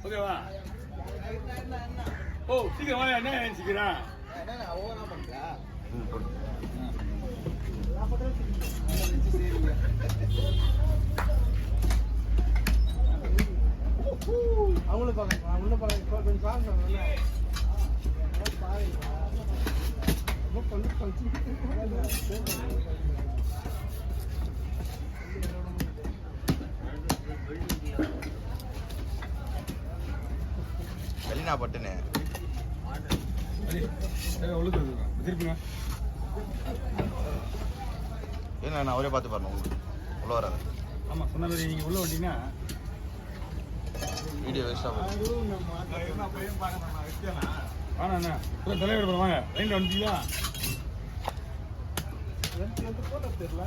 ஓகேவா? ஓ சீக்கிரம் வாங்க, என்ன நினைச்சிக்கிறேன்? அவங்கள பார்க்க உள்ள பார்க்க கொஞ்சம் பாருங்க. வெளினா பட்டுன்னு திருப்பிங்க. ஏன்னா நான் அவரே பார்த்து பாருங்க உங்களுக்கு உள்ள வராது. ஆமாம், சொன்ன மாதிரி நீங்கள் உள்ள வந்தீங்கன்னா வீடியோ வேஸ்ட்டாக போகும். வாண்ணா தலைவர் படம் வாங்க. லைனில் வந்துட்டீங்களா? போட்டோ தெரியல.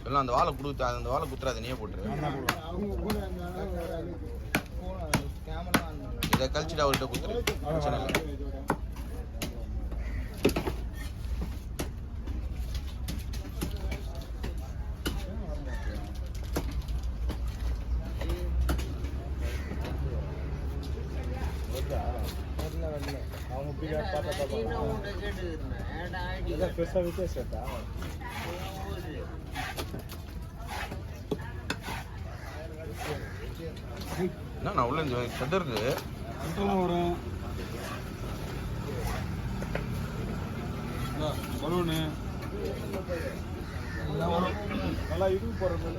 எல்லாம் அந்த வாழை கொடுத்து அந்த வாழை குத்துறாது, நீயே போட்டுரு. இதை கழிச்சுட்டு அவர்கிட்ட குத்துரு, பிரச்சனை இல்லை. என்ன நான் உள்ள இந்த செதறது வரும் பலூனு நல்லா இது போடுறது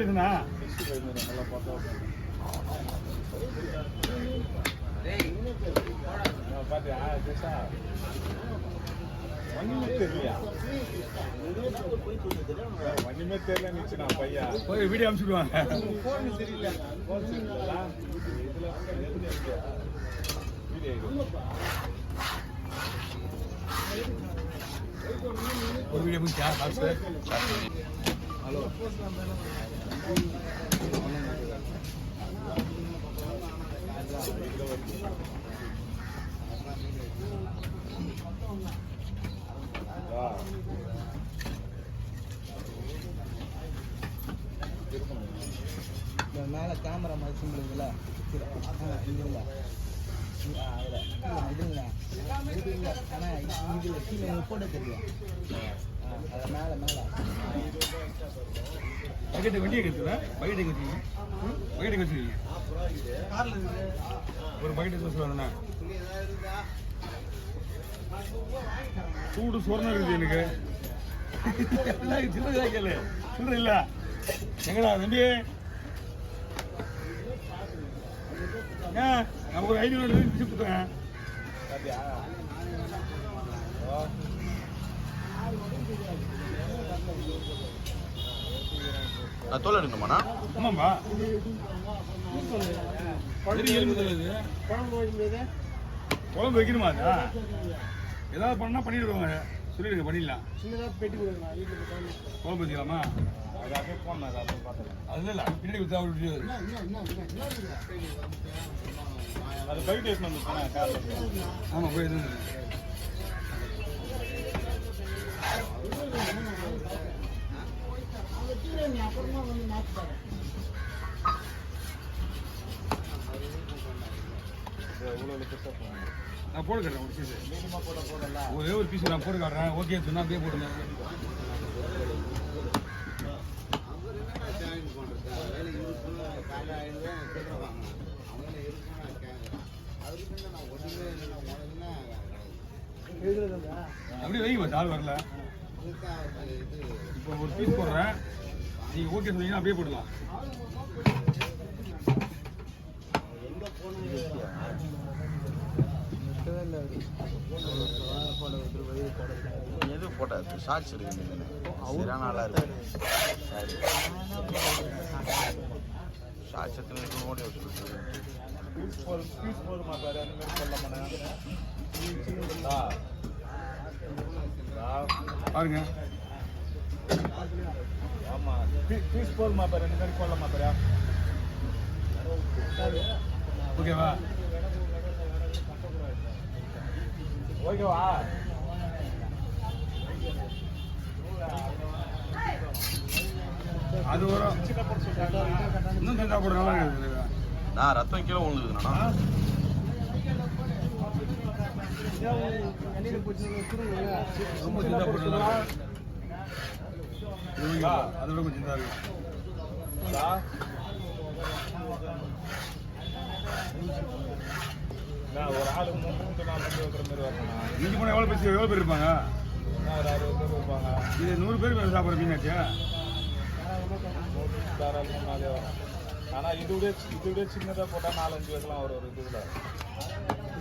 நல்லா பார்த்தா பாத்தியா ஒண்ணுமே தெரியலையா? ஒண்ணுமே தெரியல நிச்சுனா பையா போய் வீடியோ அனுப்பிச்சுடுவாங்க. போன் தெரியல ஒரு வீடியோ முடிச்சா ஹலோ மேலே கேமரா மாதிரி சிம்பிளுங்களா இல்லைங்களா இதுங்களா இது இல்லை ஆனால் இதில் கீழே போட தெரியும் அது மேலே மேலே பக்கெட்டு வண்டியை கற்றுவேன். பக்கெட்டை கற்றுவீங்க, பக்கெட்டை கற்றுவீங்க. ஒரு பக்கெட்டு தோசை வரணுண்ணா. சூடு சொரணம் இருக்குது எனக்கு. எல்லாம் சில்லறை கேளு, சில்லறை இல்லை எங்கடா தம்பி? நான் ஒரு 500 கொடுத்தேன். தோல் எடுக்கணுமாண்ணா? ஆமாம்பா, எலும்பு தருது. குழம்பு வைக்கணுமா? அதா ஏதாவது பண்ணால் பண்ணிவிடுவாங்க, சொல்லிடுங்க, பண்ணிடலாம். சின்னதாக பெட்டி கொடுங்க, குழம்பு வச்சுக்கலாமா? அது அப்படியே போடணும், அதை அப்படியே பார்த்துக்கலாம். அது இல்லை, பின்னாடி கொடுத்தா அப்படி அது பைக் டேஸ்ட் வந்து ஆமாம் போய் நான் போட்டு காட்டுறேன். ஒரு பீஸ் ஒரே ஒரு பீஸ் நான் போட்டு காட்டுறேன். ஓகே சொன்னா அப்படியே போடுங்க. அப்படியே வைங்க, ஆள் வரல. இப்போ ஒரு பீஸ் போடுறேன், நீங்கள் ஓகே சொன்னீங்கன்னா அப்படியே போடலாம். போட்டதே இல்லை எது போட்டாது ஷார்ட்ஸ் இருக்கு சரியான ஆளாக இருக்கு ஷார்ட்ஸ் எத்தனை ஓடி வச்சுருக்கு பீஸ் போதுமா பாரு அந்த மாதிரி சொல்லமாண்ணா பாருங்க ஆமா பீஸ் போதுமா பாரு இந்த மாதிரி சொல்லமா பாரு ஓகேவா ஓகேவா அது வரும் இன்னும் சின்ன போட நல்லா இருக்குது நான் ரத்தம் கீழே விழுந்துதுண்ணா ரொம்ப சின்ன போட நல்லா அதை விட கொஞ்சம் இதாக இருக்கு ஒரு ஆளு 3 வைக்கிற மாதிரி வரணும் இஞ்சி போனால் எவ்வளோ பேர் இருப்பாங்க ஒரு 60 பேர் இருப்பாங்க இது 100 பேர் சாப்பிட்ற மீனாச்சு ஆனால் இது விட சின்னதாக போட்டால் 4-5 வைக்கலாம் ஒரு இதுல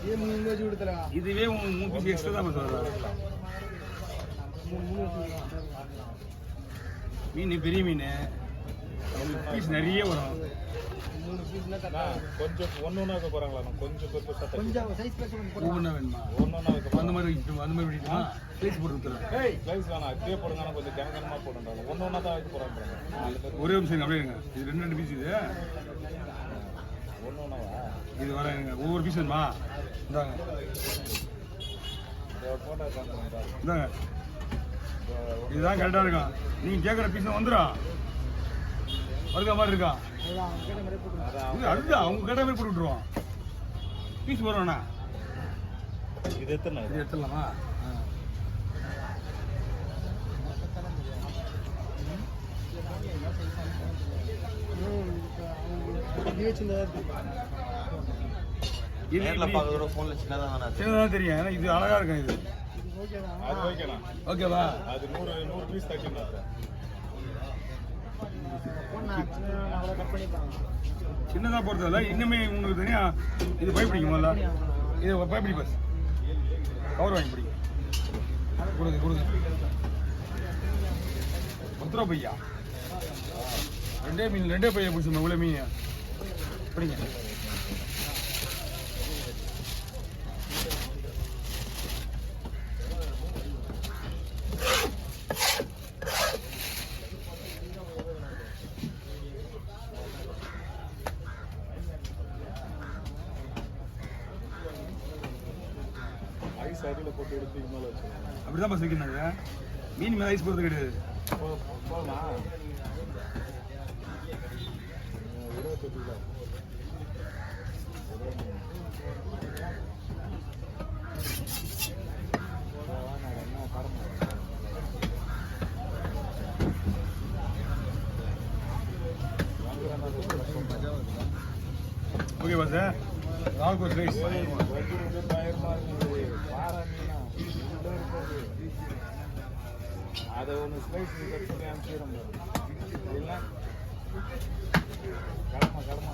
இதே 3 வச்சு கொடுத்துலாம் இதுவே 3 பீஸ் எக்ஸ்ட்ரா தான் சொல்கிறேன் மீன் பெரிய மீன் பீஸ் நிறைய வரும் 3 பீஸ்னா கொஞ்சம் ஒன்று வைக்க போகிறாங்களா கொஞ்சம் கொஞ்சம் சைஸ் ஒவ்வொன்றா வேணுமா ஒன்று வைக்க அந்த மாதிரி பிடிக்குமா ஸ்லைஸ் போட்டு கொடுத்துருவேன் ஸ்லைஸ் வேணாம் அப்படியே போடுங்க ஆனால் கொஞ்சம் கனகனமாக போட்டுறாங்க ஒன்று தான் வைக்க போகிறாங்க ஒரே நிமிஷம் அப்படியே இருங்க இது 2 பீஸ் இது ஒன்று இது வரேங்க ஒவ்வொரு பீஸ் வேணுமா இந்தாங்க இந்தாங்க இதுதான் கரெக்டாக இருக்கும் நீங்கள் கேட்குற பீஸ் வந்துடும் வருகிற மாதிரி இருக்கா அதுதான் அவங்க கேட்ட மாதிரி போட்டு விட்டுருவோம் பீஸ் வரும்ண்ணா இது எடுத்துடலாமா சின்னதாக தெரியும் ஏன்னா இது அழகா இருக்கும் இது ஓகேவா அது 100 பீஸ் தைக்கணும் சின்னதாக போகிறதில்ல இன்னுமே உங்களுக்கு தனியா இது பயப்பிடிக்குமல்ல இது பயப்பிடி பஸ் கவர் வாங்கி பிடிக்கும் கொடுங்க 10 ரூபா பையா 2 பையா பிடிச்சிருந்தோம் இவ்வளோ மீன் பிடிங்க அப்படிதான் பஸ் வைக்கிறாங்க மீன் மேலே ஐஸ் போகிறது கிடையாது ஓகேவா சார் ராகுல் ரைஸ் அதை ஒன்று ஸ்லைஸ் கட் பண்ணி அனுப்பிச்சிடும் இல்லை கடமா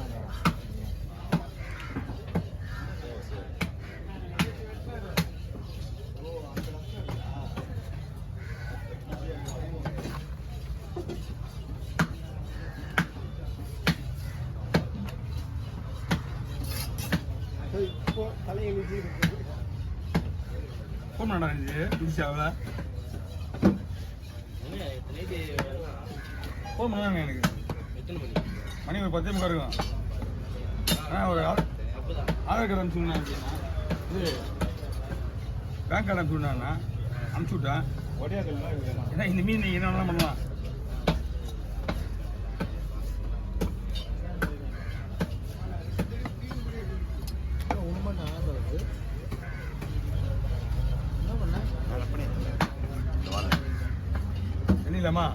ஃபோன் பண்ணா இன்ஸ்டாவில் ஃபோன் பண்ணாங்க எனக்கு மணி ஒரு 10:30 இருக்கும் ஒரு ஆதார் கார்டு அனுப்பிச்சுண்ணா இது பேங்க் கார்டு அனுப்பிச்சுண்ணா அனுப்பிச்சு விட்டேன் ஏன்னா இந்த மீன் நீங்கள் என்ன பண்ணலாம் என்ன பண்ண என்ன இல்லாமா